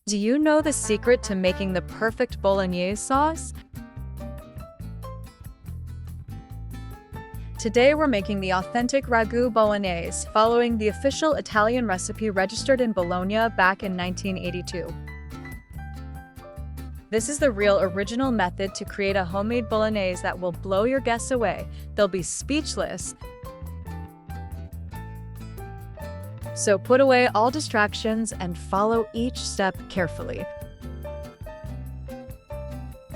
Do you know the secret to making the perfect Bolognese sauce? Today we're making the authentic Ragù Bolognese, following the official Italian recipe registered in Bologna back in 1982. This is the real original method to create a homemade Bolognese that will blow your guests away. They'll be speechless. So put away all distractions and follow each step carefully.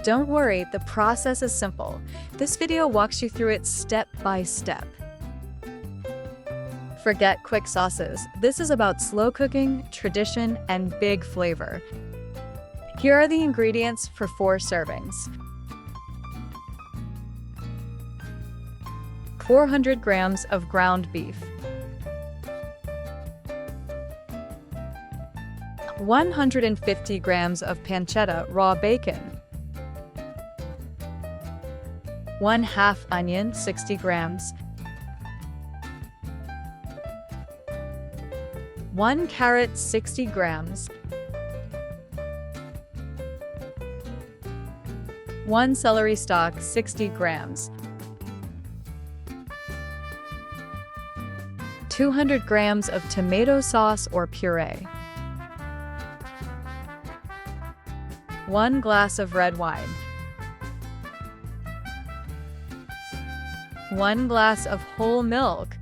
Don't worry, the process is simple. This video walks you through it step by step. Forget quick sauces. This is about slow cooking, tradition, and big flavor. Here are the ingredients for 4 servings. 400 grams of ground beef. 150 grams of pancetta raw bacon. 1/2 onion, 60 grams. 1 carrot, 60 grams. 1 celery stalk, 60 grams. 200 grams of tomato sauce or puree. 1 glass of red wine. 1 glass of whole milk.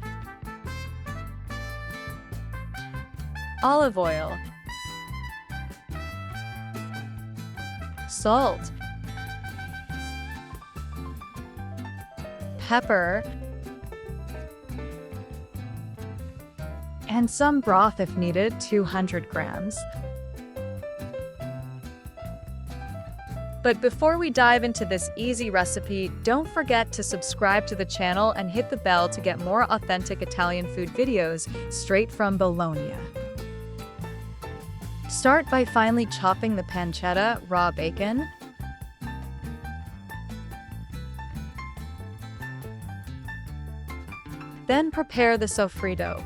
Olive oil. Salt. Pepper. And some broth if needed, 200 grams. But before we dive into this easy recipe, don't forget to subscribe to the channel and hit the bell to get more authentic Italian food videos straight from Bologna. Start by finely chopping the pancetta raw bacon. Then prepare the soffritto.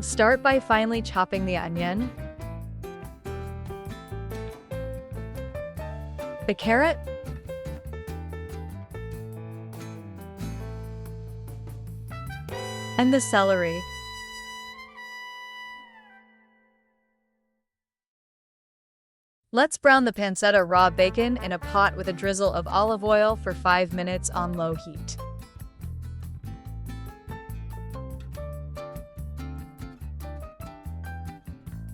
Start by finely chopping the onion, the carrot, and the celery. Let's brown the pancetta raw bacon in a pot with a drizzle of olive oil for 5 minutes on low heat.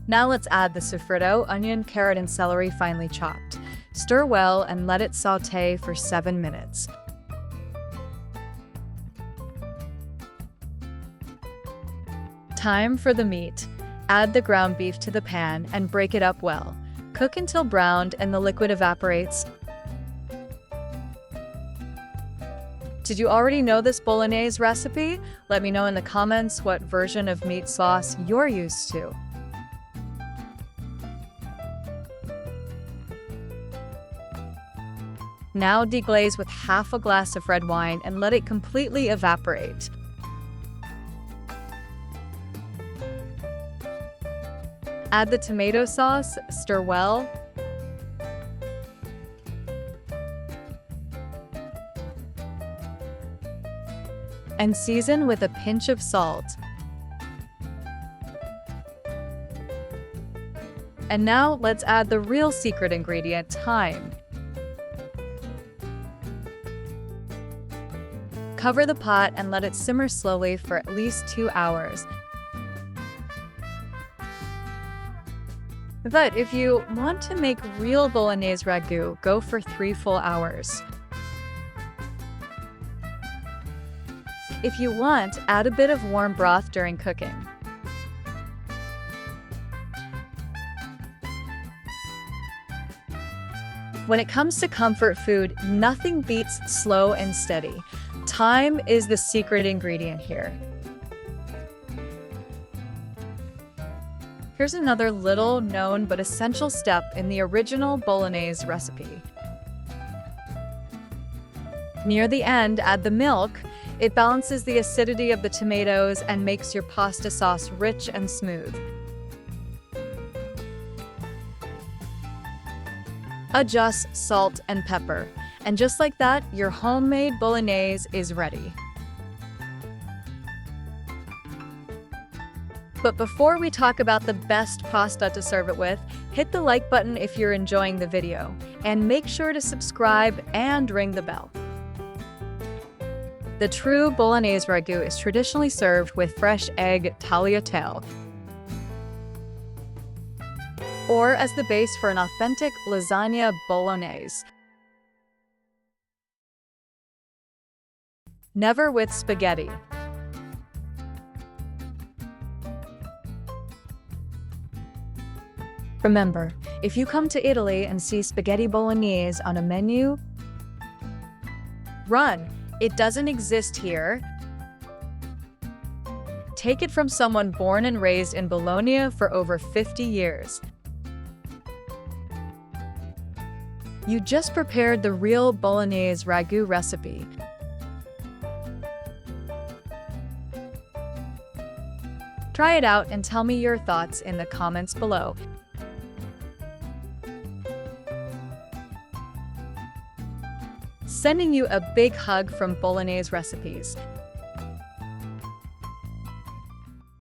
Now let's add the soffritto, onion, carrot, and celery finely chopped. Stir well and let it sauté for 7 minutes. Time for the meat. Add the ground beef to the pan and break it up well. Cook until browned and the liquid evaporates. Did you already know this Bolognese recipe? Let me know in the comments what version of meat sauce you're used to. Now deglaze with half a glass of red wine and let it completely evaporate. Add the tomato sauce, stir well. And season with a pinch of salt. And now let's add the real secret ingredient, thyme. Cover the pot and let it simmer slowly for at least 2 hours. But if you want to make real Bolognese ragu, go for 3 full hours. If you want, add a bit of warm broth during cooking. When it comes to comfort food, nothing beats slow and steady. Thyme is the secret ingredient here. Here's another little known but essential step in the original Bolognese recipe. Near the end, add the milk. It balances the acidity of the tomatoes and makes your pasta sauce rich and smooth. Adjust salt and pepper, and just like that, your homemade Bolognese is ready. But before we talk about the best pasta to serve it with, hit the like button if you're enjoying the video, and make sure to subscribe and ring the bell. The true Bolognese ragu is traditionally served with fresh egg tagliatelle, or as the base for an authentic lasagna bolognese. Never with spaghetti. Remember, if you come to Italy and see spaghetti bolognese on a menu, run! It doesn't exist here. Take it from someone born and raised in Bologna for over 50 years. You just prepared the real Bolognese ragu recipe. Try it out and tell me your thoughts in the comments below. Sending you a big hug from Bolognese Recipes.